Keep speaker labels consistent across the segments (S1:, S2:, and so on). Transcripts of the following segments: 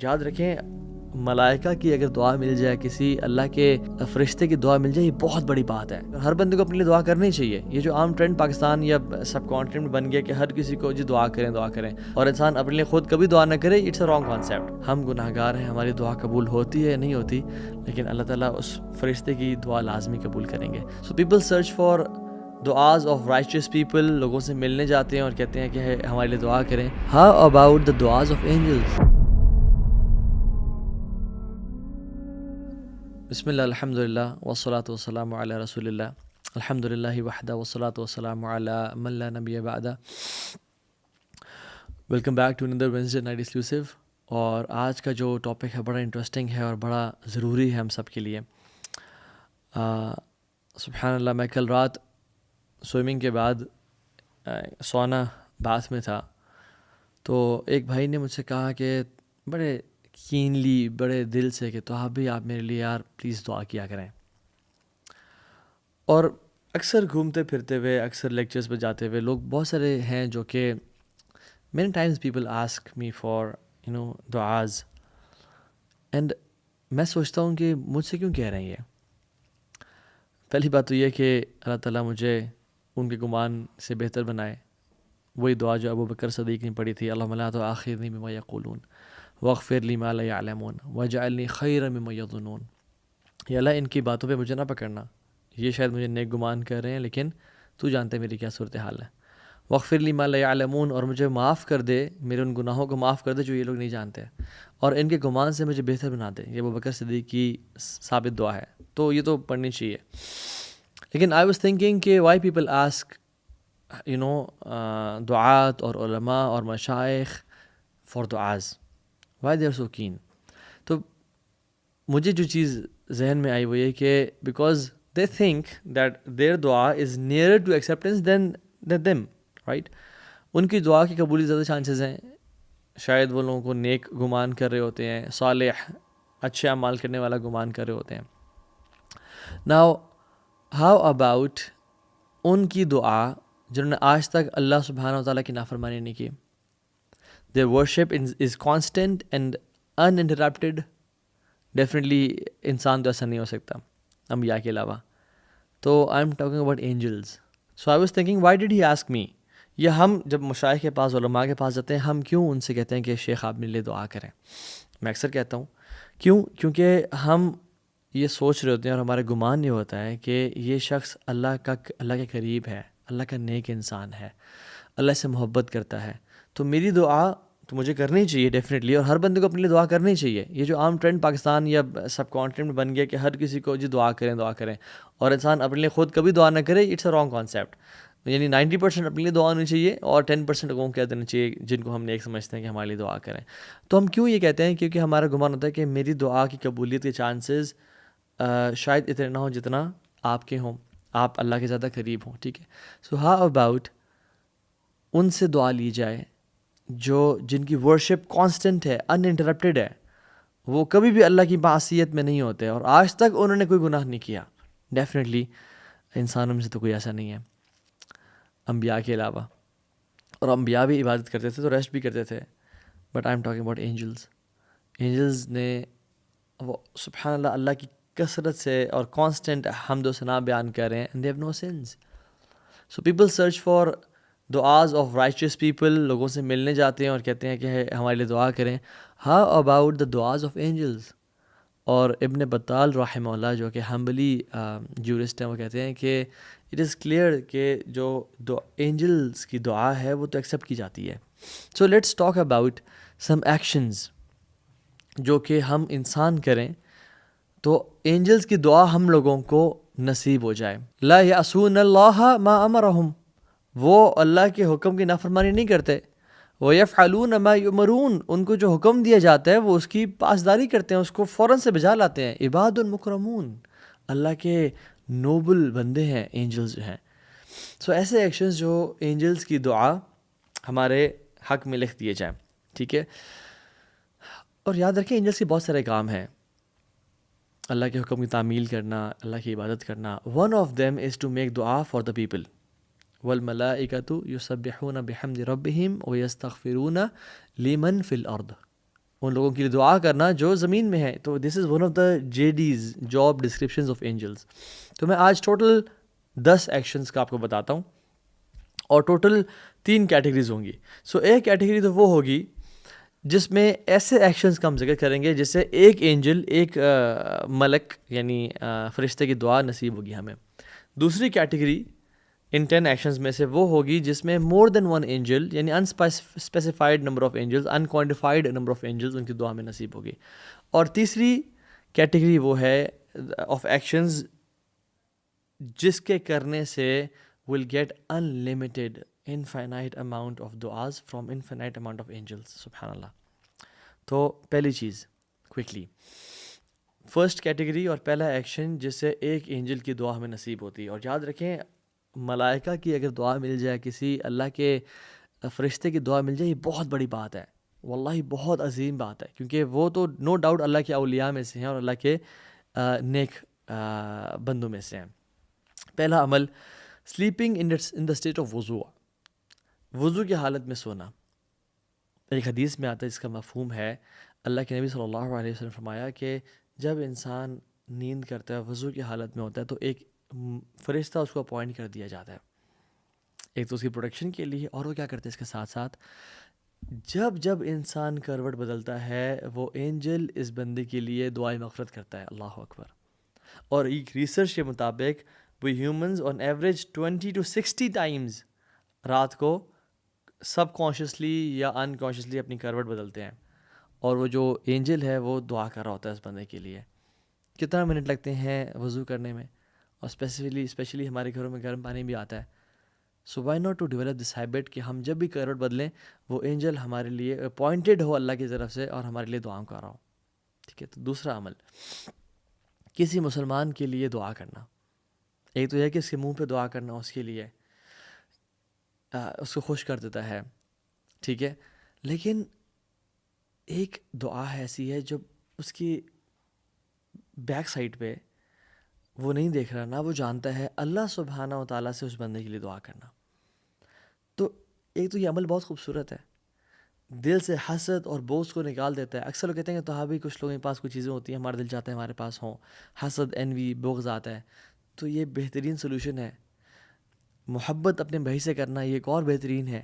S1: یاد رکھیں ملائکہ کی اگر دعا مل جائے، کسی اللہ کے فرشتے کی دعا مل جائے، یہ بہت بڑی بات ہے. ہر بندے کو اپنے لیے دعا کرنی چاہیے. یہ جو عام ٹرینڈ پاکستان یا سب کانٹیننٹ میں بن گیا کہ ہر کسی کو جی دعا کریں اور انسان اپنے لیے خود کبھی دعا نہ کرے، اٹس اے رانگ کانسیپٹ. ہم گناہ گار ہیں، ہماری دعا قبول ہوتی ہے نہیں ہوتی، لیکن اللہ تعالیٰ اس فرشتے کی دعا لازمی قبول کریں گے. So people search for duas of righteous people. لوگوں سے ملنے جاتے ہیں اور کہتے ہیں کہ ہمارے لیے دعا کریں. How about the duas of angels? بسم اللہ الحمد للہ والصلاۃ والسلام علی رسول اللہ الحمد للہ وحدہ والصلاۃ والسلام علی من لا نبی بعدہ. Welcome back to another Wednesday night exclusive. اور آج کا جو ٹاپک ہے بڑا انٹرسٹنگ ہے اور بڑا ضروری ہے ہم سب کے لیے. سبحان اللہ، میں کل رات سوئمنگ کے بعد سونا باتھ میں تھا، تو ایک بھائی نے مجھ سے کہا کہ بڑے کینلی، بڑے دل سے کہ تو آپ میرے لیے یار پلیز دعا کیا کریں. اور اکثر گھومتے پھرتے ہوئے، اکثر لیکچرز پہ جاتے ہوئے لوگ بہت سارے ہیں جو کہ many times people ask me for duas, and میں سوچتا ہوں کہ مجھ سے کیوں کہہ رہے ہیں یہ. پہلی بات تو یہ کہ اللہ تعالیٰ مجھے ان کے گمان سے بہتر بنائے. وہی دعا جو ابو بکر صدیق نے پڑھی تھی، اللہم لا تؤاخذنی بما یقولون واغفر لی ما لا یعلمون واجعلنی خیرا مما یظنون. یا اللہ ان کی باتوں پہ مجھے نہ پکڑنا، یہ شاید مجھے نیک گمان کر رہے ہیں لیکن تو جانتے میری کیا صورتحال ہے. واغفر لی ما لا یعلمون، اور مجھے معاف کر دے، میرے ان گناہوں کو معاف کر دے جو یہ لوگ نہیں جانتے، اور ان کے گمان سے مجھے بہتر بنا دے. یہ ابو بکر صدیق کی ثابت دعا ہے، تو یہ تو پڑھنی چاہیے. لیکن آئی واز تھنکنگ کہ وائی پیپل آسک دعات اور علماء اور مشائخ for duas, why they are so keen. تو مجھے جو چیز ذہن میں آئی وہ یہ کہ because they think that their dua is nearer to acceptance than them, right. ان کی دعا کی قبولی زیادہ چانسز ہیں. شاید وہ لوگوں کو نیک گمان کر رہے ہوتے ہیں، صالح اچھے اعمال کرنے والا گمان کر رہے ہوتے ہیں. ناؤ ہاؤ اباؤٹ ان کی دعا جنہوں نے آج تک اللہ سبحانہ و تعالیٰ کی نافرمانی نہیں کی؟ their worship is constant and uninterrupted. Definitely انسان تو ایسا نہیں ہو سکتا انبیاء کے علاوہ. تو I am talking about angels. So I was thinking why did he ask me? یا ہم جب مشائخ کے پاس، علماء کے پاس جاتے ہیں، ہم کیوں ان سے کہتے ہیں کہ شیخ آپ میرے لیے دعا کریں؟ میں اکثر کہتا ہوں کیونکہ ہم یہ سوچ رہے ہوتے ہیں اور ہمارا گمان یہ ہوتا ہے کہ یہ شخص اللہ کے قریب ہے، اللہ کا نیک انسان ہے، اللہ سے محبت کرتا ہے، تو میری دعا تو مجھے کرنی چاہیے ڈیفینیٹلی، اور ہر بندے کو اپنے لیے دعا کرنی چاہیے. یہ جو عام ٹرینڈ پاکستان یا سب کانٹیننٹ میں بن گیا کہ ہر کسی کو جی دعا کریں اور انسان اپنے لیے خود کبھی دعا نہ کرے، اٹس اے رانگ کانسیپٹ. یعنی 90% اپنے لیے دعا ہونی چاہیے اور 10% لوگوں کو کہہ دینا چاہیے جن کو ہم نیک سمجھتے ہیں کہ ہمارے لیے دعا کریں. تو ہم کیوں یہ کہتے ہیں؟ کیونکہ ہمارا گمان ہوتا ہے کہ میری دعا کی قبولیت کے چانسز شاید اتنے نہ ہوں جتنا آپ کے ہوں، آپ اللہ کے زیادہ قریب ہوں. ٹھیک ہے. سو ہاؤ اباؤٹ ان سے دعا لی جائے جن کی ورشپ کانسٹنٹ ہے، ان انٹرپٹیڈ ہے، وہ کبھی بھی اللہ کی معصیت میں نہیں ہوتے اور آج تک انہوں نے کوئی گناہ نہیں کیا. ڈیفینیٹلی انسانوں میں سے تو کوئی ایسا نہیں ہے انبیاء کے علاوہ، اور انبیاء بھی عبادت کرتے تھے تو ریسٹ بھی کرتے تھے. But I am talking about angels. Angels نے وہ سبحان اللہ اللہ کی کثرت سے اور کانسٹنٹ حمد و ثنا بیان کر رہے ہیں، and they have no sins. So people search for duas of righteous people. لوگوں سے ملنے جاتے ہیں اور کہتے ہیں کہ ہمارے لیے دعا کریں. How about the duas of angels? اور ابن بطال رحمہ اللہ جو کہ ہمبلی جورسٹ ہیں، وہ کہتے ہیں کہ اٹ از کلیئر کہ جو اینجلز کی دعا ہے وہ تو ایکسیپٹ کی جاتی ہے. So let's talk about some actions جو کہ ہم انسان کریں تو اینجلز کی دعا ہم لوگوں کو نصیب ہو جائے. لا یعصون اللہ ما امرہم، وہ اللہ کے حکم کی نافرمانی نہیں کرتے. وَيَفْعَلُونَ مَا يُؤْمَرُونَ، ان کو جو حکم دیا جاتا ہے وہ اس کی پاسداری کرتے ہیں، اس کو فوراً سے بجا لاتے ہیں. عباد مکرمون، اللہ کے نوبل بندے ہیں اینجلز جو ہیں. سو ایسے ایکشنز جو اینجلز کی دعا ہمارے حق میں لکھ دیے جائیں. ٹھیک ہے. اور یاد رکھیں اینجلز کے بہت سارے کام ہیں، اللہ کے حکم کی تعمیل کرنا، اللہ کی عبادت کرنا. One of them is to make دعا فار دا پیپل. والملائکۃ یسبحون بحمد ربہم ویستغفرون لمن فی الارض. ان لوگوں کے لیے دعا کرنا جو زمین میں ہے. تو this is one of the JDs, job descriptions of angels. تو میں آج ٹوٹل 10 ایکشنز کا آپ کو بتاتا ہوں, اور ٹوٹل 3 کیٹیگریز ہوں گی. سو ایک کیٹیگری تو وہ ہوگی جس میں ایسے ایکشنز کا ہم ذکر کریں گے جس سے ایک اینجل, ایک ملک یعنی فرشتے کی دعا نصیب ہوگی ہمیں. دوسری کیٹیگری ان 10 ایکشنز میں سے وہ ہوگی جس میں مور دین ون اینجل یعنی specified number of angels, unquantified number of angels ان کی دعا میں نصیب ہوگی. اور تیسری کیٹیگری وہ ہے آف ایکشنز جس کے کرنے سے will get unlimited infinite amount of duas from infinite amount of angels. سبحان اللہ. تو پہلی چیز کوئکلی, فرسٹ کیٹیگری اور پہلا ایکشن جس سے ایک اینجل کی دعا ہمیں نصیب ہوتی ہے. اور یاد رکھیں, ملائکہ کی اگر دعا مل جائے, کسی اللہ کے فرشتے کی دعا مل جائے, یہ بہت بڑی بات ہے, واللہ بہت عظیم بات ہے, کیونکہ وہ تو نو ڈاؤٹ اللہ کے اولیاء میں سے ہیں اور اللہ کے نیک بندوں میں سے ہیں. پہلا عمل, sleeping in the state of وضو, وضو کی حالت میں سونا. ایک حدیث میں آتا ہے, اس کا مفہوم ہے, اللہ کے نبی صلی اللہ علیہ وسلم نے فرمایا کہ جب انسان نیند کرتا ہے, وضو کی حالت میں ہوتا ہے, تو ایک فرشتہ اس کو اپوائنٹ کر دیا جاتا ہے, ایک تو اس کی پروٹیکشن کے لیے, اور وہ کیا کرتے ہیں اس کے ساتھ ساتھ جب انسان کروٹ بدلتا ہے وہ اینجل اس بندے کے لیے دعائیں مغفرت کرتا ہے. اللہ اکبر. اور ایک ریسرچ کے مطابق وہ humans on average 20 to 60 Times رات کو سب کانشیسلی یا انکانشیسلی اپنی کروٹ بدلتے ہیں, اور وہ جو اینجل ہے وہ دعا کر رہا ہوتا ہے اس بندے کے لیے. کتنا منٹ لگتے ہیں وضو کرنے میں, اور اسپیشلی ہمارے گھروں میں گرم پانی بھی آتا ہے. So why not to develop this habit کہ ہم جب بھی کروٹ بدلیں وہ اینجل ہمارے لیے اپوائنٹڈ ہو اللہ کی طرف سے اور ہمارے لیے دعاؤں کر رہا ہو. ٹھیک ہے. تو دوسرا عمل, کسی مسلمان کے لیے دعا کرنا. ایک تو یہ کہ اس کے منہ پہ دعا کرنا اس کے لیے اس کو خوش کر دیتا ہے, ٹھیک ہے, لیکن ایک دعا ایسی ہے جو اس کی بیک سائڈ پہ وہ نہیں دیکھ رہا, نہ وہ جانتا ہے, اللہ سبحانہ و تعالیٰ سے اس بندے کے لیے دعا کرنا. تو ایک تو یہ عمل بہت خوبصورت ہے, دل سے حسد اور بغض کو نکال دیتا ہے. اکثر لوگ کہتے ہیں کہ تو بھی کچھ لوگوں کے پاس کچھ چیزیں ہوتی ہیں, ہمارا دل چاہتا ہے ہمارے پاس ہوں, حسد, انوی, بغض آتا ہے. تو یہ بہترین سلوشن ہے, محبت اپنے بھائی سے کرنا, یہ ایک اور بہترین ہے.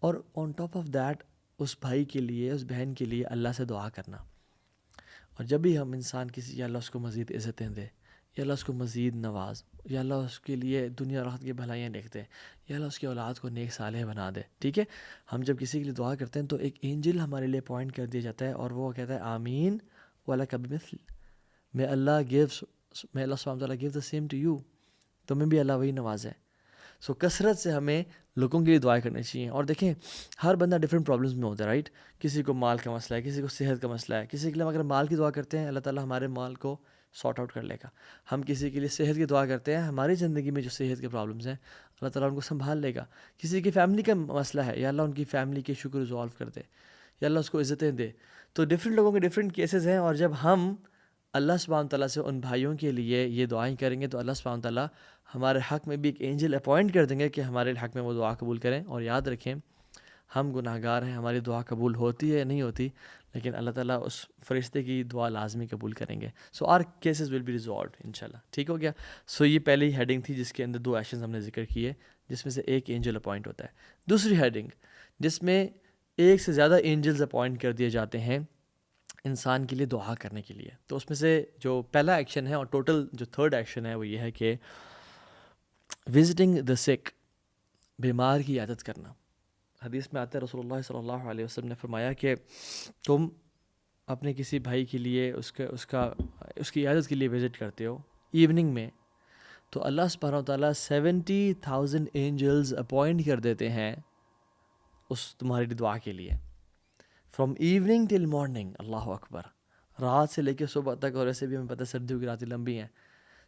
S1: اور آن ٹاپ آف دیٹ اس بھائی کے لیے, اس بہن کے لیے اللہ سے دعا کرنا. اور جب بھی ہم انسان کسی, یا اللہ اس کو مزید عزتیں دے, یا اللہ اس کو مزید نواز, یا اللہ اس کے لیے دنیا اور آخرت کی بھلائیاں دیکھتے, یا اللہ اس کی اولاد کو نیک صالح بنا دے. ٹھیک ہے, ہم جب کسی کے لیے دعا کرتے ہیں تو ایک اینجل ہمارے لیے اپوائنٹ کر دیا جاتا ہے, اور وہ کہتا ہے آمین وَلَكَ بِمِثْلِ, میں اللہ سبحانہ وتعالیٰ give the same to you, تمہیں بھی اللہ وہی نوازے. سو کثرت سے ہمیں لوگوں کے لیے دعائیں کرنی چاہیے. اور دیکھیں, ہر بندہ ڈفرینٹ پرابلمس میں ہوتا ہے, رائٹ. کسی کو مال کا مسئلہ ہے, کسی کو صحت کا مسئلہ ہے. کسی کے لیے اگر مال کی دعا کرتے ہیں اللہ تعالیٰ ہمارے مال کو سارٹ آؤٹ کر لے گا. ہم کسی کے لیے صحت کی دعا کرتے ہیں, ہماری زندگی میں جو صحت کے پرابلمس ہیں اللہ تعالیٰ ان کو سنبھال لے گا. کسی کی فیملی کا مسئلہ ہے, یا اللہ ان کی فیملی کے شکر ریزالو کر دے, یا اللہ اس کو عزتیں دے. تو ڈفرینٹ لوگوں کے ڈفرینٹ کیسز ہیں, اور جب ہم اللہ سبحانہ تعالیٰ سے ان بھائیوں کے لیے یہ دعائیں کریں گے تو اللہ سبحانہ تعالیٰ ہمارے حق میں بھی ایک اینجل اپوائنٹ کر دیں گے کہ ہمارے حق میں وہ دعا قبول کریں. اور یاد رکھیں, ہم گناہ گار ہیں, ہماری دعا قبول ہوتی ہے یا نہیں ہوتی, لیکن اللہ تعالیٰ اس فرشتے کی دعا لازمی قبول کریں گے. So our cases will be resolved انشاءاللہ. ٹھیک ہو گیا. سو یہ پہلی ہیڈنگ تھی جس کے اندر 2 ایکشنز ہم نے ذکر کیے, جس میں سے ایک اینجل اپوائنٹ ہوتا ہے. دوسری ہیڈنگ جس میں ایک سے زیادہ اینجلز اپوائنٹ کر دیے جاتے ہیں انسان کے لیے دعا کرنے کے لیے. تو اس میں سے جو پہلا ایکشن ہے, اور ٹوٹل جو تھرڈ ایکشن ہے, وہ یہ ہے کہ وزٹنگ دا سک, بیمار کی عیادت کرنا. حدیث میں آتا ہے رسول اللہ صلی اللہ علیہ وسلم نے فرمایا کہ تم اپنے کسی بھائی کے لیے اس کی عیادت کے لیے وزٹ کرتے ہو ایوننگ میں, تو اللہ سبحانہ و تعالیٰ 70,000 اینجلز اپوائنٹ کر دیتے ہیں اس تمہاری دعا کے لیے, فرام ایوننگ ٹل مارننگ. اللہ اکبر. رات سے لے کے صبح تک, اور ایسے بھی ہمیں پتہ سردیوں کی راتیں لمبی ہیں.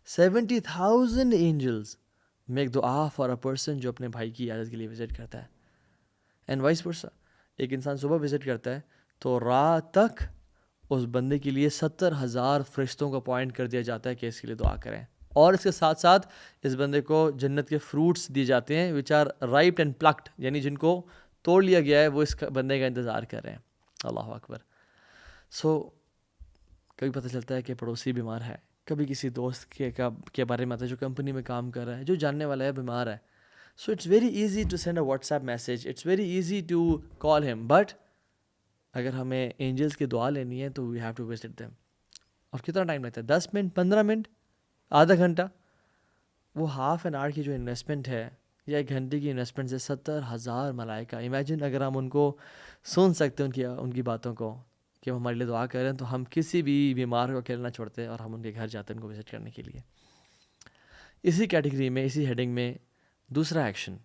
S1: 70,000 اینجلز میک دعا فار اے پرسن جو اپنے بھائی کی عیادت کے لیے وزٹ کرتا ہے. اینڈ وائس ورسا, ایک انسان صبح وزٹ کرتا ہے تو رات تک اس بندے کے لیے 70,000 فرشتوں کو اپوائنٹ کر دیا جاتا ہے کہ اس کے لیے دعا کریں. اور اس کے ساتھ ساتھ اس بندے کو جنت کے فروٹس دیے جاتے ہیں وچ آر رائپڈ اینڈ پلکڈ, یعنی جن کو توڑ لیا گیا ہے وہ اس بندے کا انتظار کر رہے ہیں. اللہ اکبر. سو کبھی پتہ چلتا ہے کہ پڑوسی بیمار ہے, کبھی کسی دوست کے بارے میں آتا ہے جو کمپنی میں کام کر رہا ہے, جو جاننے والا ہے بیمار ہے. So it's very easy to send a WhatsApp message, it's very easy to call him, but اگر ہمیں اینجلس کی دعا لینی ہے تو we have to visit them. اور کتنا ٹائم لگتا ہے؟ 10 منٹ, 15 منٹ, آدھا گھنٹہ. وہ ہاف این آور کی جو انویسٹمنٹ ہے یا 1 گھنٹے کی انویسٹمنٹ سے 70,000 ملائکہ. امیجن اگر ہم ان کو سن سکتے ان کی باتوں کو کہ وہ ہمارے لیے دعا کریں, تو ہم کسی بھی بیمار کو اکیلا نہ چھوڑتے اور ہم ان کے گھر جاتے ان کو وزٹ کرنے کے لیے. اسی کیٹیگری میں, اسی ہیڈنگ میں دوسرا ایکشن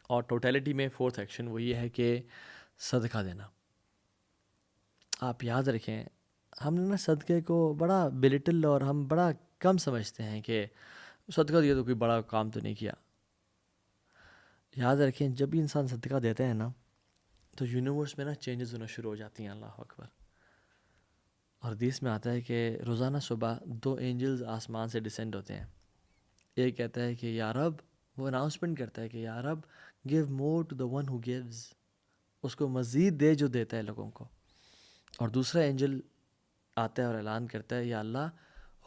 S1: اور ٹوٹیلٹی میں 4تھ ایکشن وہ یہ ہے کہ صدقہ دینا. آپ یاد رکھیں, ہم نے نا صدقے کو بڑا بلٹل اور ہم بڑا کم سمجھتے ہیں کہ صدقہ دیا تو کوئی بڑا کام تو نہیں کیا. یاد رکھیں, جب بھی انسان صدقہ دیتا ہے نا تو یونیورس میں نا چینجز ہونا شروع ہو جاتی ہیں. اللہ اکبر. اور حدیث میں آتا ہے کہ روزانہ صبح 2 اینجلز آسمان سے ڈسینڈ ہوتے ہیں. ایک کہتا ہے کہ یا رب, وہ اناؤنسمنٹ کرتا ہے کہ یا رب give more to the one who gives, اس کو مزید دے جو دیتا ہے لوگوں کو. اور دوسرا اینجل آتا ہے اور اعلان کرتا ہے یا اللہ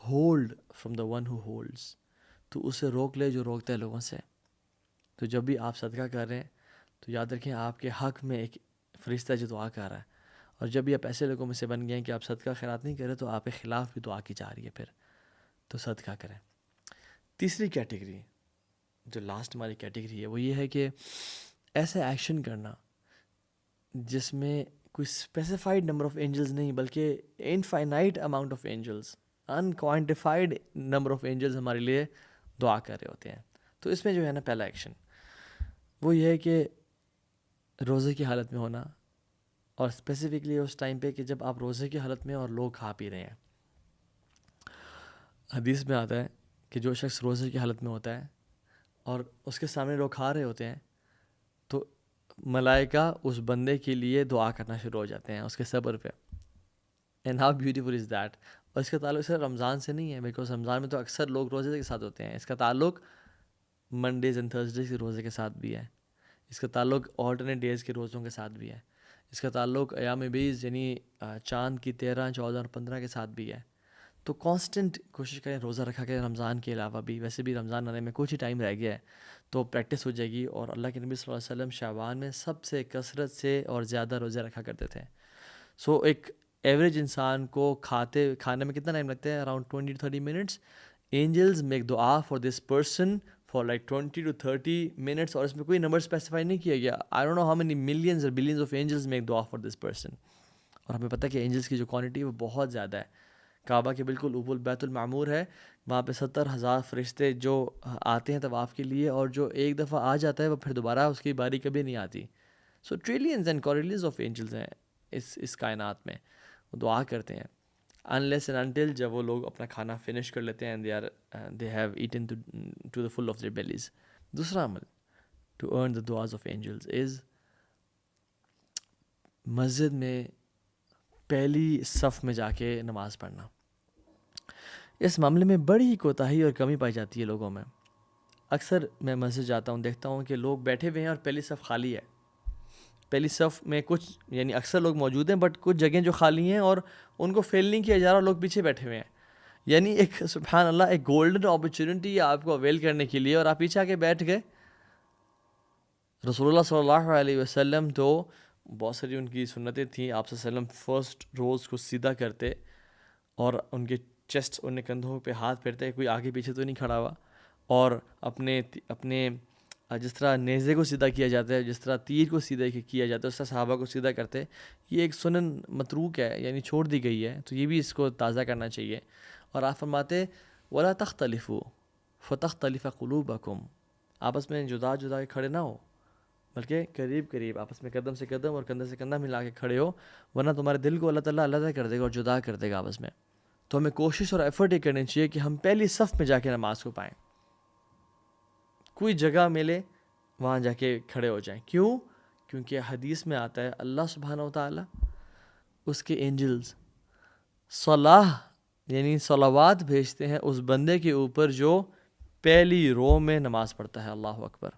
S1: hold from the one who holds, تو اسے روک لے جو روکتا ہے لوگوں سے. تو جب بھی آپ صدقہ کر رہے ہیں تو یاد رکھیں آپ کے حق میں ایک فرشتہ جو دعا کر رہا ہے. اور جب بھی آپ ایسے لوگوں میں سے بن گئے ہیں کہ آپ صدقہ خیرات نہیں کریں تو آپ کے خلاف بھی دعا کی جا رہی ہے پھر, تو صدقہ کریں. تیسری کیٹیگری, جو لاسٹ ہماری کیٹیگری ہے, وہ یہ ہے کہ ایسا ایکشن کرنا جس میں کوئی اسپیسیفائڈ نمبر آف اینجلز نہیں بلکہ infinite amount of angels, unquantified number of angels ہمارے لیے دعا کر رہے ہوتے ہیں. تو اس میں جو ہے نا پہلا ایکشن وہ یہ ہے کہ روزے کی حالت میں ہونا, اور اسپیسیفکلی اس ٹائم پہ کہ جب آپ روزے کی حالت میں اور لوگ کھا پی رہے ہیں. حدیث میں آتا ہے کہ جو شخص روزے کی حالت میں ہوتا ہے اور اس کے سامنے لوگ کھا رہے ہوتے ہیں تو ملائکہ اس بندے کے لیے دعا کرنا شروع ہو جاتے ہیں اس کے صبر پہ. And how beautiful is that. اور اس کا تعلق صرف رمضان سے نہیں ہے, بیکاز رمضان میں تو اکثر لوگ روزے کے ساتھ ہوتے ہیں. اس کا تعلق منڈیز اینڈ تھرسڈیز کے روزے کے ساتھ بھی ہے. اس کا تعلق آلٹرنیٹ ڈیز کے روزوں کے ساتھ بھی ہے. اس کا تعلق ایام بیز یعنی چاند کی 13, 14 اور 15 کے ساتھ بھی ہے. تو کانسٹنٹ کوشش کریں روزہ رکھا کریں رمضان کے علاوہ بھی. ویسے بھی رمضان آنے میں کچھ ہی ٹائم رہ گیا ہے تو پریکٹس ہو جائے گی. اور اللہ کے نبی صلی اللہ علیہ وسلم شعبان میں سب سے کثرت سے اور زیادہ روزے رکھا کرتے تھے. سو ایک ایوریج انسان کو کھانے میں کتنا ٹائم لگتا ہے؟ Around 20 to 30 minutes. Angels make دعا for this person for like 20 to 30 minutes. اور اس میں کوئی نمبر اسپیسیفائی نہیں کیا گیا. I don't know how many millions اور بلینز آف اینجلز میک دعا فار دس پرسن. اور ہمیں پتہ ہے کہ اینجلز کی جو کوانٹٹی ہے وہ بہت زیادہ ہے. کعبہ کے بالکل اوپر بیت المعمور ہے, وہاں پہ 70,000 فرشتے جو آتے ہیں طواف کے لیے, اور جو ایک دفعہ آ جاتا ہے وہ پھر دوبارہ اس کی باری کبھی نہیں آتی. سو ٹریلینز اینڈ کوریلینز آف اینجلز ہیں اس کائنات میں, وہ دعا کرتے ہیں unless and until جب وہ لوگ اپنا کھانا فنش کر لیتے ہیں and they have eaten to the full of their bellies. دوسرا عمل to earn the du'as of angels is مسجد میں پہلی صف میں جا کے نماز پڑھنا. اس معاملے میں بڑی ہی کوتاہی اور کمی پائی جاتی ہے لوگوں میں. اکثر میں مسجد جاتا ہوں, دیکھتا ہوں کہ لوگ بیٹھے ہوئے ہیں اور پہلی صف خالی ہے. پہلی صف میں کچھ یعنی اکثر لوگ موجود ہیں بٹ کچھ جگہیں جو خالی ہیں اور ان کو فیل نہیں کیا جا رہا, لوگ پیچھے بیٹھے ہوئے ہیں. یعنی ایک سبحان اللہ ایک گولڈن اپرچونٹی ہے آپ کو اویل کرنے کے لیے, اور آپ پیچھے آ کے بیٹھ گئے. رسول اللہ صلی اللہ علیہ وسلم تو بہت ساری ان کی سنتیں تھیں. آپ صلی اللہ علیہ وسلم فرسٹ روز کو سیدھا کرتے اور ان کے چیسٹ ان کندھوں پہ ہاتھ پھیرتے, کوئی آگے پیچھے تو نہیں کھڑا ہوا, اور اپنے جس طرح نیزے کو سیدھا کیا جاتا ہے, جس طرح تیر کو سیدھا کیا جاتا ہے, اس طرح صحابہ کو سیدھا کرتے. یہ ایک سنن متروک ہے, یعنی چھوڑ دی گئی ہے, تو یہ بھی اس کو تازہ کرنا چاہیے. اور آپ فرماتے وَلَا تَخْتَلِفُوا فَتَخْتَلِفَ قُلُوبَكُمْ, آپس میں جدا جدا کے کھڑے نہ ہو بلکہ قریب قریب آپس میں قدم سے قدم اور کندھے سے کندھا ملا کے کھڑے ہو, ورنہ تمہارے دل کو اللہ تعالیٰ علیحدہ کر دے گا اور جدا کر دے گا آپس میں. تو ہمیں کوشش اور ایفرٹ یہ کرنی چاہیے کہ ہم پہلی صف میں جا کے نماز کو پائیں. کوئی جگہ ملے وہاں جا کے کھڑے ہو جائیں. کیوں؟ کیونکہ حدیث میں آتا ہے اللہ سبحانہ و تعالیٰ اس کے اینجلز صلاح یعنی صلوات بھیجتے ہیں اس بندے کے اوپر جو پہلی رو میں نماز پڑھتا ہے. اللہ اکبر.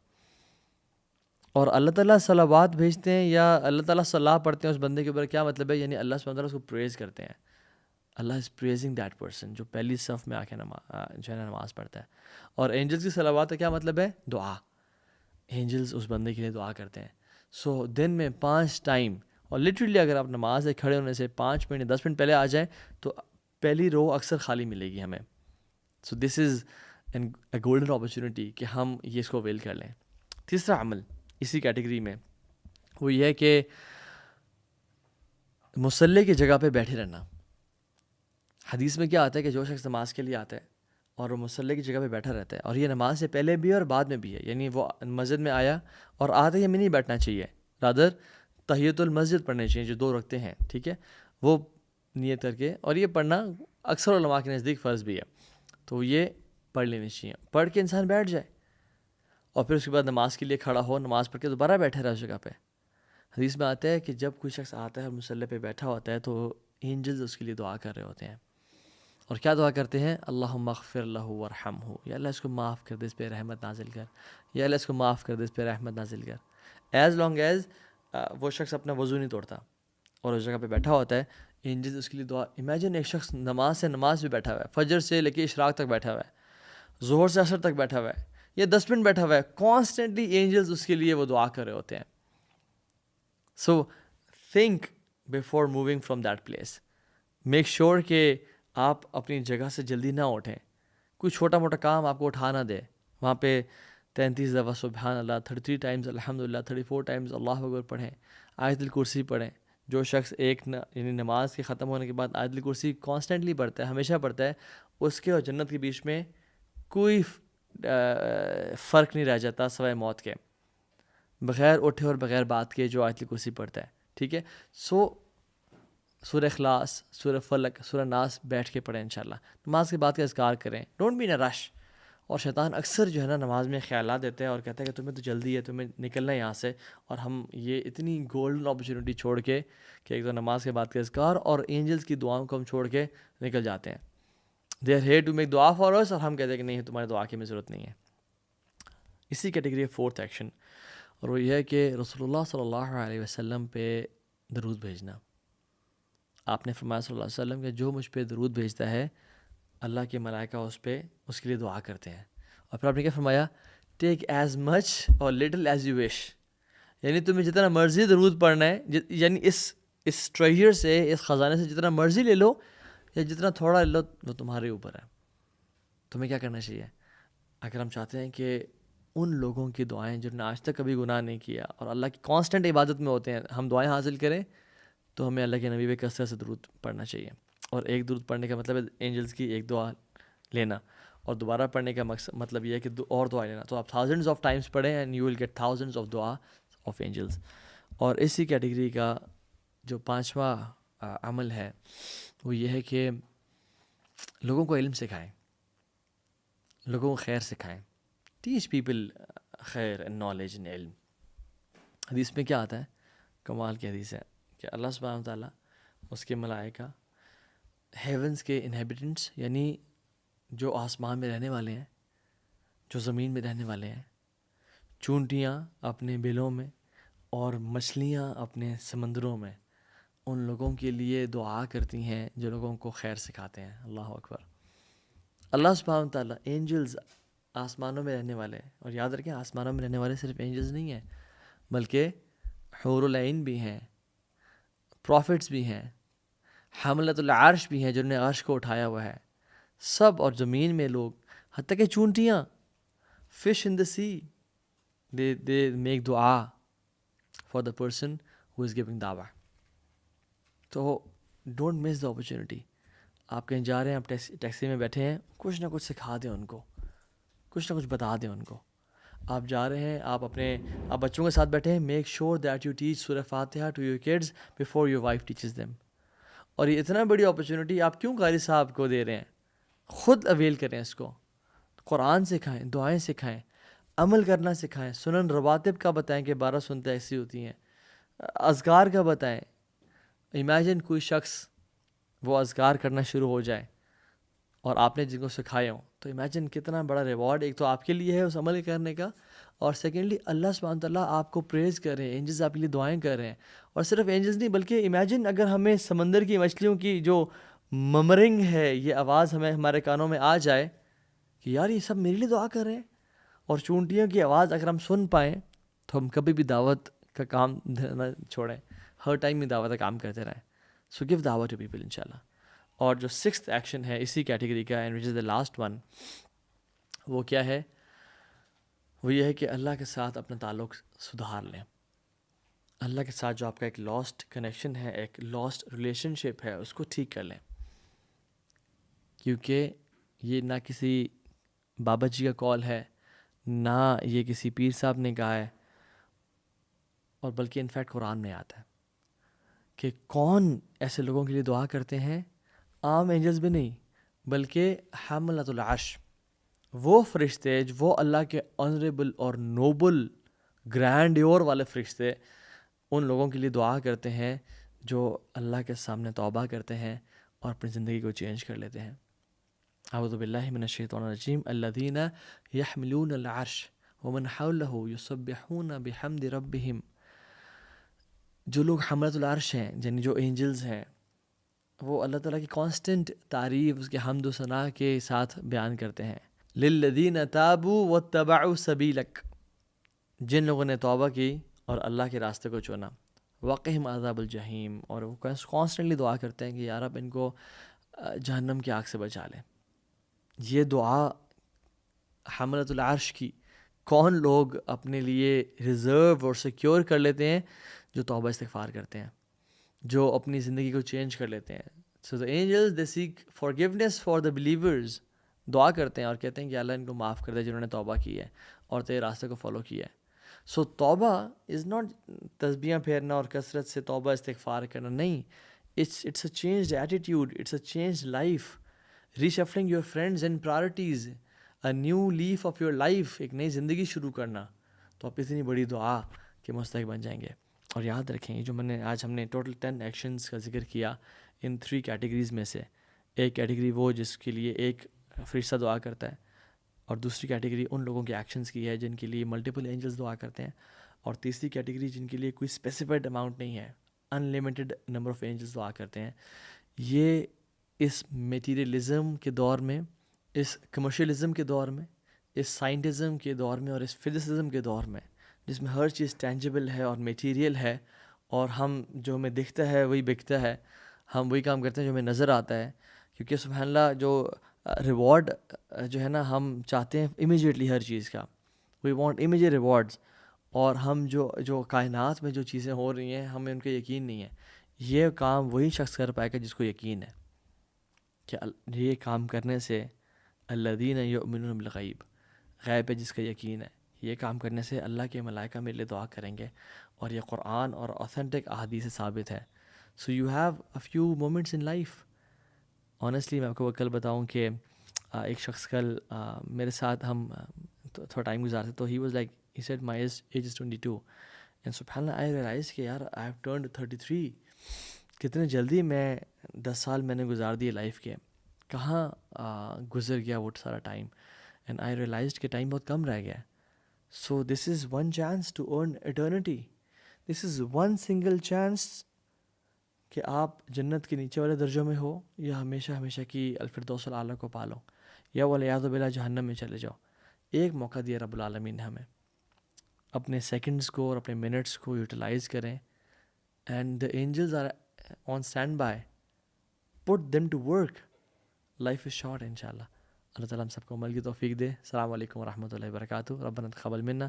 S1: اور اللہ تعالیٰ صلوات بھیجتے ہیں یا اللہ تعالیٰ صلاح پڑھتے ہیں اس بندے کے اوپر، کیا مطلب ہے؟ یعنی اللہ سبحانہ وتعالیٰ اس کو پریز کرتے ہیں. اللہ از پریزنگ دیٹ پرسن جو پہلی صف میں آ کے جو ہے نا نماز پڑھتا ہے. اور اینجلس کی صلوات کا کیا مطلب ہے؟ دعا. اینجلس اس بندے کے لیے دعا کرتے ہیں. سو دن میں 5 ٹائم، اور لٹرلی اگر آپ نماز سے کھڑے ہونے سے 5 منٹ 10 منٹ پہلے آ جائیں تو پہلی رو اکثر خالی ملے گی ہمیں. سو this is a golden opportunity کہ ہم یہ اس کو اویل کر لیں. تیسرا عمل اسی کیٹیگری میں وہ یہ ہے کہ مصلی کی جگہ پہ بیٹھے رہنا. حدیث میں کیا آتا ہے کہ جو شخص نماز کے لیے آتا ہے اور وہ مصلی کی جگہ پہ بیٹھا رہتا ہے، اور یہ نماز سے پہلے بھی ہے اور بعد میں بھی ہے، یعنی وہ مسجد میں آیا اور آتے ہی ہمیں نہیں بیٹھنا چاہیے، رادر تحیۃ المسجد پڑھنے چاہیے جو 2 رکعتیں ہیں، ٹھیک ہے، وہ نیت کر کے، اور یہ پڑھنا اکثر علماء کے نزدیک فرض بھی ہے، تو یہ پڑھ لینی چاہیے. پڑھ کے انسان بیٹھ جائے اور پھر اس کے بعد نماز کے لیے کھڑا ہو، نماز پڑھ کے دوبارہ بیٹھے رہے اس جگہ پہ. حدیث میں آتا ہے کہ جب کوئی شخص آتا ہے اور مصلی پہ بیٹھا ہوتا ہے تو اینجلز اس کے لیے دعا کر رہے ہوتے ہیں. اور کیا دعا کرتے ہیں؟ اللہم اغفر لہ ورحمہ، یا اللہ اس کو معاف کر دے، اس پہ رحمت نازل کر، یا اللہ اس کو معاف کر دے، اس پہ رحمت نازل کر. ایز لانگ ایز وہ شخص اپنا وضو نہیں توڑتا اور اس جگہ پہ بیٹھا ہوتا ہے، اینجلز اس کے لیے دعا. امیجن ایک شخص نماز سے نماز پہ بیٹھا ہوا ہے، فجر سے لے کے اشراق تک بیٹھا ہوا ہے، ظہر سے عصر تک بیٹھا ہوا ہے، یا 10 منٹ بیٹھا ہوا ہے، کانسٹنٹلی اینجلز اس کے لیے وہ دعا کر رہے ہوتے ہیں. So think before moving from that place. Make sure کہ آپ اپنی جگہ سے جلدی نہ اٹھیں. کوئی چھوٹا موٹا کام آپ کو اٹھا نہ دے. وہاں پہ 33 دفعہ سبحان اللہ، 33 ٹائمز الحمدللہ، 34 ٹائمز اللہ اکبر پڑھیں، آیت الکرسی پڑھیں. جو شخص یعنی نماز کے ختم ہونے کے بعد آیت الکرسی کانسٹنٹلی پڑھتا ہے، ہمیشہ پڑھتا ہے، اس کے اور جنت کے بیچ میں کوئی فرق نہیں رہ جاتا سوائے موت کے، بغیر اٹھے اور بغیر بات کے جو آیت الکرسی پڑھتا ہے، ٹھیک ہے. سو سورہ اخلاص، سورہ فلق، سورہ ناس بیٹھ کے پڑھیں انشاءاللہ. نماز کے بعد کا اذکار کریں، ڈونٹ بی ان اے رش. اور شیطان اکثر جو ہے نا نماز میں خیالات دیتے ہیں اور کہتا ہے کہ تمہیں تو جلدی ہے، تمہیں نکلنا ہے یہاں سے، اور ہم یہ اتنی گولڈن اپرچونیٹی چھوڑ کے کہ ایک تو نماز کے بعد کا اذکار اور اینجلز کی دعاؤں کو ہم چھوڑ کے نکل جاتے ہیں. They are here to make دعا فار اس، اور ہم کہتے ہیں کہ نہیں تمہارے دعا کی ہمیں ضرورت نہیں ہے. اسی کیٹیگری ہے 4تھ ایکشن، اور وہ یہ ہے کہ رسول اللہ صلی اللہ علیہ وسلم پہ درود بھیجنا. آپ نے فرمایا صلی اللہ علیہ وسلم کہ جو مجھ پہ درود بھیجتا ہے اللہ کے ملائکہ اس کے لیے دعا کرتے ہیں. اور پھر آپ نے کیا فرمایا؟ ٹیک ایز مچ اور لٹل ایز یو وش. یعنی تمہیں جتنا مرضی درود پڑھنا ہے، یعنی اس ٹریجر سے، اس خزانے سے جتنا مرضی لے لو یا جتنا تھوڑا لے لو، وہ تمہارے اوپر ہے. تمہیں کیا کرنا چاہیے؟ اگر ہم چاہتے ہیں کہ ان لوگوں کی دعائیں جنہوں نے آج تک کبھی گناہ نہیں کیا اور اللہ کی کانسٹنٹ عبادت میں ہوتے ہیں، ہم دعائیں حاصل کریں، تو ہمیں اللہ کے نبی پہ کثرت سے درود پڑھنا چاہیے. اور ایک درود پڑھنے کا مطلب ہے اینجلز کی ایک دعا لینا، اور دوبارہ پڑھنے کا مطلب یہ ہے کہ اور دعا لینا. تو آپ تھاؤزنڈز آف ٹائمز پڑھیں and you will get thousands of دعا آف اینجلز. اور اسی کیٹیگری کا جو 5واں عمل ہے وہ یہ ہے کہ لوگوں کو علم سکھائیں، لوگوں کو خیر سکھائیں. ٹیچ پیپل خیر اینڈ نالج اینڈ علم. حدیث میں کیا آتا ہے؟ کمال کی حدیث ہے کہ اللہ سبحانہ وتعالیٰ، اس کے ملائکہ، ہیونس کے انہیبیٹنٹس یعنی جو آسمان میں رہنے والے ہیں، جو زمین میں رہنے والے ہیں، چونٹیاں اپنے بلوں میں اور مچھلیاں اپنے سمندروں میں، ان لوگوں کے لیے دعا کرتی ہیں جو لوگوں کو خیر سکھاتے ہیں. اللہ اکبر. اللہ سبحانہ وتعالیٰ، اینجلز آسمانوں میں رہنے والے ہیں. اور یاد رکھیں آسمانوں میں رہنے والے صرف اینجلز نہیں ہیں، بلکہ حور العین بھی ہیں، پروفٹس بھی ہیں، حملۃ العرش بھی ہیں جنہوں نے عرش کو اٹھایا ہوا ہے، سب. اور زمین میں لوگ، حتیٰ کہ چونٹیاں، fish in the sea, they make دعا for the person who is giving dua. تو ڈونٹ مس دا اپرچونیٹی. آپ کہیں جا رہے ہیں، آپ ٹیکسی میں بیٹھے ہیں، کچھ نہ کچھ سکھا دیں ان کو، کچھ نہ کچھ بتا دیں ان کو. آپ جا رہے ہیں، آپ بچوں کے ساتھ بیٹھے ہیں، make sure that you teach سورہ فاتحہ to your kids before your wife teaches them. اور یہ اتنا بڑی اپرچونیٹی آپ کیوں قاری صاحب کو دے رہے ہیں؟ خود اویل کریں اس کو. قرآن سکھائیں، دعائیں سکھائیں، عمل کرنا سکھائیں. سنن رواتب کا بتائیں کہ 12 سنتیں ایسی ہوتی ہیں، اذکار کا بتائیں. امیجن کوئی شخص وہ اذکار کرنا شروع ہو جائے اور آپ نے جن کو سکھائے ہوں، تو امیجن کتنا بڑا ریوارڈ ایک تو آپ کے لیے ہے اس عمل کرنے کا، اور سیکنڈلی اللہ سبحانہ تعالیٰ آپ کو پریز کر رہے ہیں, اینجلز آپ کے لیے دعائیں کر رہے ہیں. اور صرف اینجلز نہیں بلکہ امیجن اگر ہمیں سمندر کی مچھلیوں کی جو ممرنگ ہے یہ آواز ہمیں ہمارے کانوں میں آ جائے کہ یار یہ سب میرے لیے دعا کر رہے ہیں, اور چونٹیوں کی آواز اگر ہم سن پائیں تو ہم کبھی بھی دعوت کا کام نہ چھوڑیں, ہر ٹائم میں دعوت کا کام کرتے رہیں. سو گیو دعوت ٹو پیپل انشاءاللہ. اور جو 6th ایکشن ہے اسی کیٹیگری کا and which is the last one, وہ کیا ہے؟ وہ یہ ہے کہ اللہ کے ساتھ اپنا تعلق سدھار لیں. اللہ کے ساتھ جو آپ کا ایک لاسٹ کنیکشن ہے, ایک لاسٹ ریلیشن شپ ہے, اس کو ٹھیک کر لیں. کیونکہ یہ نہ کسی بابا جی کا کال ہے, نہ یہ کسی پیر صاحب نے کہا ہے, اور بلکہ انفیکٹ قرآن میں آتا ہے کہ کون ایسے لوگوں کے لیے دعا کرتے ہیں, عام اینجلز بھی نہیں بلکہ حملۃ العرش, وہ فرشتے وہ اللہ کے آنریبل اور نوبل گرینڈیور والے فرشتے ان لوگوں کے لیے دعا کرتے ہیں جو اللہ کے سامنے توبہ کرتے ہیں اور اپنی زندگی کو چینج کر لیتے ہیں. اعوذ باللہ من الشیطان الرجیم. الذین یحملون العرش ومن حولہ یسبحون بحمد ربہم. جو لوگ حملۃ العرش ہیں یعنی جو اینجلز ہیں وہ اللہ تعالیٰ کی کانسٹنٹ تعریف اس کے حمد و ثناء کے ساتھ بیان کرتے ہیں. للذین تابوا واتبعوا سبیلک, جن لوگوں نے توبہ کی اور اللہ کے راستے کو چنا. وقہم عذاب الجحیم, اور وہ کانسٹنٹلی دعا کرتے ہیں کہ یا رب ان کو جہنم کی آگ سے بچا لیں. یہ دعا حملۃ العرش کی کون لوگ اپنے لیے ریزرو اور سیکیور کر لیتے ہیں؟ جو توبہ استغفار کرتے ہیں, جو اپنی زندگی کو چینج کر لیتے ہیں. سو the angels they seek forgiveness for the believers, دعا کرتے ہیں اور کہتے ہیں کہ اللہ ان کو معاف کر دے جنہوں نے توبہ کی ہے اور تیرے راستے کو فالو کیا ہے. سو توبہ از ناٹ تسبیحاں پھیرنا اور کثرت سے توبہ استغفار کرنا, نہیں. It's a changed attitude, it's a changed life, reshuffling your friends and priorities, a new leaf of your life, ایک نئی زندگی شروع کرنا. تو آپ اتنی بڑی دعا کے مستحق بن جائیں گے. اور یاد رکھیں جو ہم نے ٹوٹل 10 ایکشنز کا ذکر کیا ان 3 کیٹیگریز میں سے, ایک کیٹیگری وہ جس کے لیے ایک فرشتہ دعا کرتا ہے, اور دوسری کیٹیگری ان لوگوں کے ایکشنز کی ہے جن کے لیے ملٹیپل اینجلز دعا کرتے ہیں, اور تیسری کیٹیگری جن کے لیے کوئی اسپیسیفائڈ اماؤنٹ نہیں ہے, انلمیٹڈ نمبر آف اینجلز دعا کرتے ہیں. یہ اس میٹیریلزم کے دور میں, اس کمرشلزم کے دور میں, اس سائنٹزم کے دور میں اور اس فزسزم کے دور میں جس میں ہر چیز ٹینجیبل ہے اور میٹیریل ہے, اور ہم جو ہمیں دکھتا ہے وہی بکتا ہے, ہم وہی کام کرتے ہیں جو ہمیں نظر آتا ہے. کیونکہ سبحان اللہ جو ریوارڈ جو ہے نا ہم چاہتے ہیں امیجیٹلی ہر چیز کا, وی وانٹ امیجیٹ ریوارڈز, اور ہم جو کائنات میں جو چیزیں ہو رہی ہیں ہمیں ان کا یقین نہیں ہے. یہ کام وہی شخص کر پائے گا جس کو یقین ہے کہ یہ کام کرنے سے الذین یؤمنون بالغیب, غیب پہ جس کا یقین ہے, یہ کام کرنے سے اللہ کے ملائکہ میرے لیے دعا کریں گے, اور یہ قرآن اور اوتھینٹک احادیث سے ثابت ہے. So you have a few moments in life. Honestly میں آپ کو کل بتاؤں کہ ایک شخص کل میرے ساتھ ہم تھوڑا ٹائم گزارتے, تو he was like he said my age is 22 and سبحان اللہ آئی ریئلائز کہ یار آئی ہیو ٹرنڈ 33, کتنے جلدی میں 10 سال میں نے گزار دیے لائف کے, کہاں گزر گیا وہ سارا ٹائم, اینڈ آئی ریئلائزڈ کہ ٹائم بہت کم رہ گیا. So this is one chance to earn eternity, this is one single chance کہ آپ جنت کے نیچے والے درجوں میں ہو یا ہمیشہ ہمیشہ کی الفردوس الاعلیٰ کو پالو, یا والعیاذ باللہ جہنم میں چلے جاؤ. ایک موقع دیا رب العالمین نے ہمیں, اپنے سیکنڈز کو اور اپنے منٹس کو یوٹیلائز کریں, and the angels are on standby, put them to work. Life is short انشاءاللہ. اللہ تعالیٰ ہم سب کو عمل کی توفیق دے. السلام علیکم ورحمۃ اللہ وبرکاتہ. ربنا تقبل منا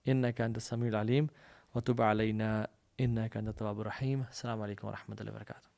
S1: انک انت السمیع العلیم وتب علینا انک انت التواب الرحیم. السلام علیکم ورحمۃ اللہ وبرکاتہ.